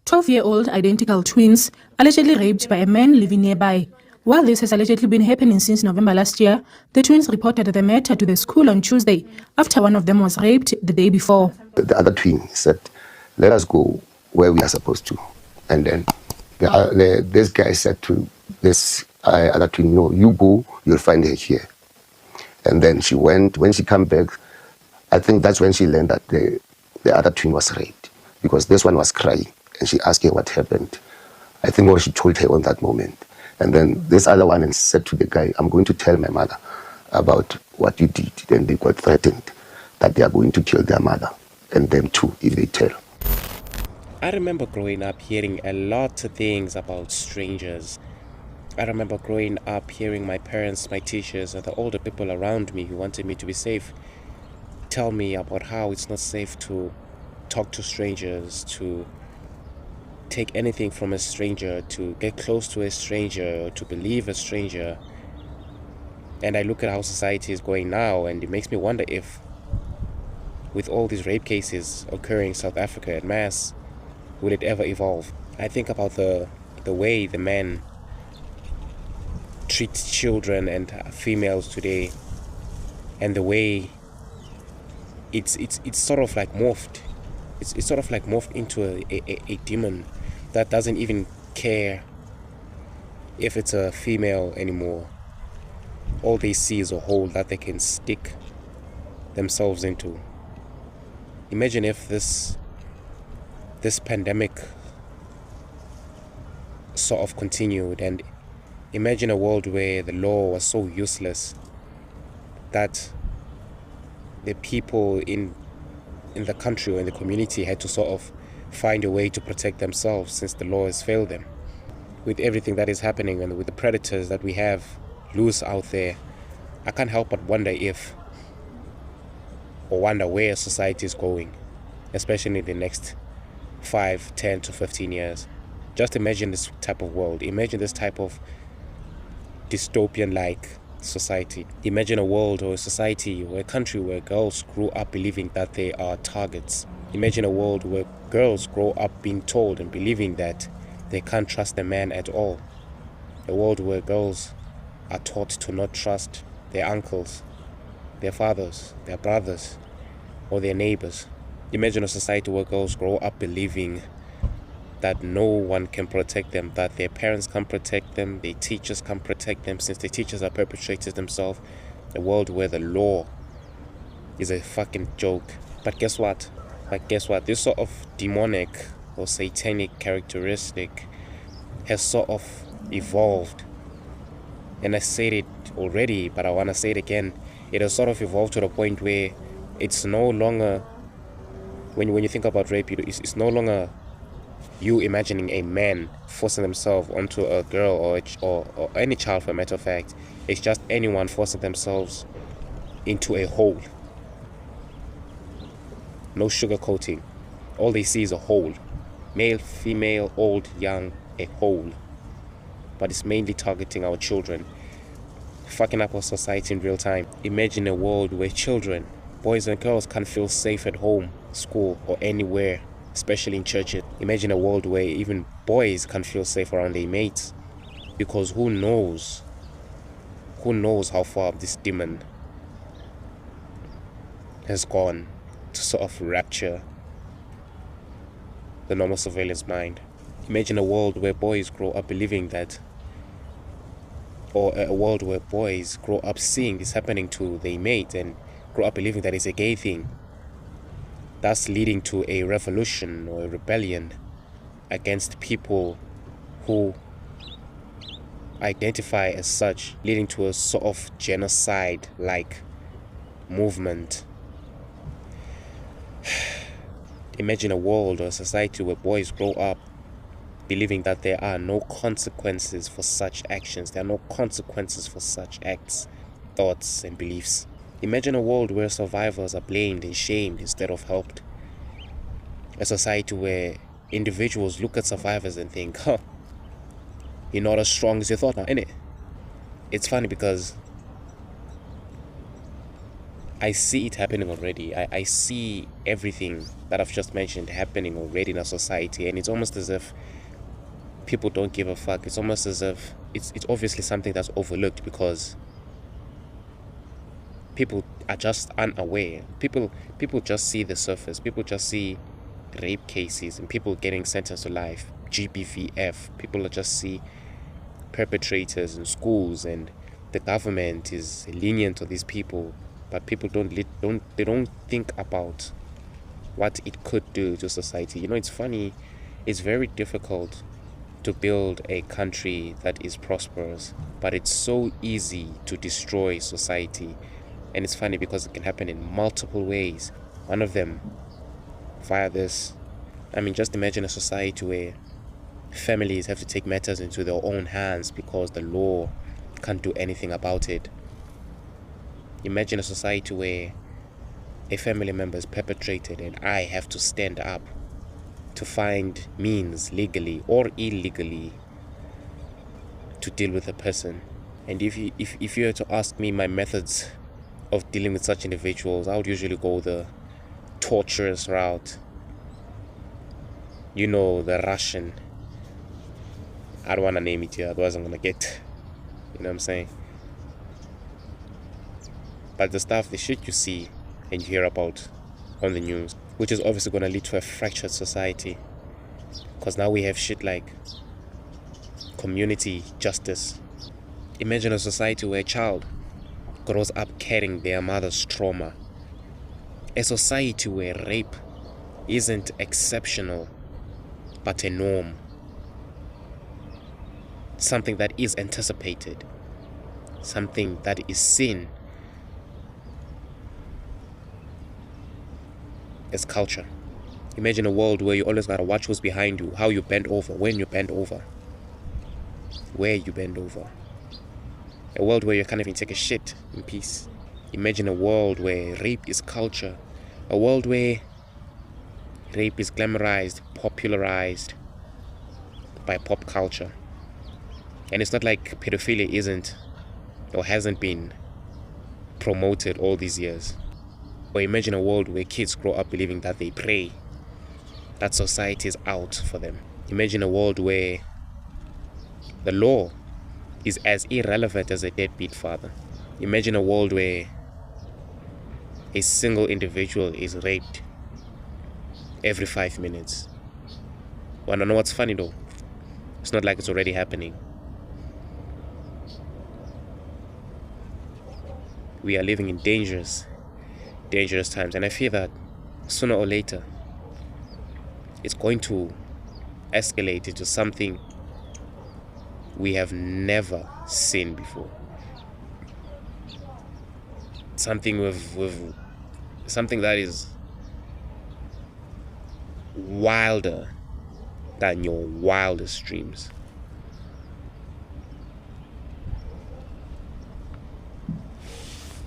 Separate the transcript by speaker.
Speaker 1: 12-year-old identical twins allegedly raped by a man living nearby. While this has allegedly been happening since November last year, the twins reported the matter to the school on Tuesday after one of them was raped the day before.
Speaker 2: The other twin said, "Let us go where we are supposed to." And then this guy said to this other twin, "No, you go, you'll find her here." And then she went. When she came back, I think that's when she learned that the other twin was raped, because this one was crying and she asked her what happened. I think what she told her on that moment. And then this other one said to the guy, "I'm going to tell my mother about what you did." Then they got threatened that they are going to kill their mother and them too if they tell.
Speaker 3: I remember growing up hearing a lot of things about strangers. I remember growing up hearing my parents, my teachers, and the older people around me who wanted me to be safe tell me about how it's not safe to talk to strangers, to take anything from a stranger, to get close to a stranger, or to believe a stranger. And I look at how society is going now, and it makes me wonder if, with all these rape cases occurring in South Africa en masse, will it ever evolve? I think about the way the men treat children and females today, and the way it's sort of like morphed. It's sort of like morphed into a demon that doesn't even care if it's a female anymore. All they see is a hole that they can stick themselves into. Imagine if this pandemic sort of continued, and imagine a world where the law was so useless that the people in the country or in the community had to sort of find a way to protect themselves, since the law has failed them. With everything that is happening and with the predators that we have loose out there, I can't help but wonder where society is going, especially in the next 5, 10 to 15 years. Just imagine this type of world. Imagine this type of dystopian-like society. Imagine a world or a society or a country where girls grow up believing that they are targets. Imagine a world where girls grow up being told and believing that they can't trust a man at all. A world where girls are taught to not trust their uncles, their fathers, their brothers, or their neighbors. Imagine a society where girls grow up believing that no one can protect them, that their parents can't protect them, their teachers can't protect them, since the teachers are perpetrators themselves. A world where the law is a fucking joke. But guess what? This sort of demonic or satanic characteristic has sort of evolved. And I said it already, but I want to say it again. It has sort of evolved to the point where it's no longer, when you think about rape, it's no longer you imagining a man forcing themselves onto a girl or any child, for a matter of fact. It's just anyone forcing themselves into a hole. No sugarcoating. All they see is a hole. Male, female, old, young, a hole. But it's mainly targeting our children, fucking up our society in real time. Imagine a world where children, boys and girls, can't feel safe at home, school, or anywhere, especially in churches. Imagine a world where even boys can't feel safe around their mates, because who knows how far this demon has gone to sort of rapture the normal civilian's mind. Imagine a world where boys grow up believing that, or a world where boys grow up seeing this happening to their mate and grow up believing that it's a gay thing, thus leading to a revolution or a rebellion against people who identify as such, leading to a sort of genocide-like movement. Imagine a world or a society where boys grow up believing that there are no consequences for such actions. There are no consequences for such acts, thoughts, and beliefs. Imagine a world where survivors are blamed and shamed instead of helped. A society where individuals look at survivors and think, you're not as strong as you thought now, innit? It's funny because I see it happening already. I see everything that I've just mentioned happening already in our society, and it's almost as if people don't give a fuck. It's almost as if it's obviously something that's overlooked because people are just unaware. People just see the surface. People just see rape cases and people getting sentenced to life, GBVF. People just see perpetrators in schools, and the government is lenient to these people, but people don't think about what it could do to society. You know, it's funny. It's very difficult to build a country that is prosperous, but it's so easy to destroy society. And it's funny because it can happen in multiple ways. One of them, via this, I mean, just imagine a society where families have to take matters into their own hands because the law can't do anything about it. Imagine a society where a family member is perpetrated and I have to stand up to find means, legally or illegally, to deal with a person. And if you were to ask me my methods of dealing with such individuals, I would usually go the torturous route. You know, the Russian. I don't want to name it here, otherwise I'm gonna get, you know what I'm saying? But the stuff, the shit you see and you hear about on the news, which is obviously gonna lead to a fractured society, because now we have shit like community justice. Imagine a society where a child grows up carrying their mother's trauma. A society where rape isn't exceptional, but a norm. Something that is anticipated. Something that is seen as culture. Imagine a world where you always gotta watch who's behind you, how you bend over, when you bend over, where you bend over. A world where you can't even take a shit in peace. Imagine a world where rape is culture. A world where rape is glamorized, popularized by pop culture. And it's not like pedophilia isn't or hasn't been promoted all these years. Or imagine a world where kids grow up believing that they pray, that society is out for them. Imagine a world where the law is as irrelevant as a deadbeat father. Imagine a world where a single individual is raped every 5 minutes. Wanna know what's funny though? It's not like it's already happening. We are living in dangerous times, and I fear that sooner or later it's going to escalate into something we have never seen before. Something with something that is wilder than your wildest dreams.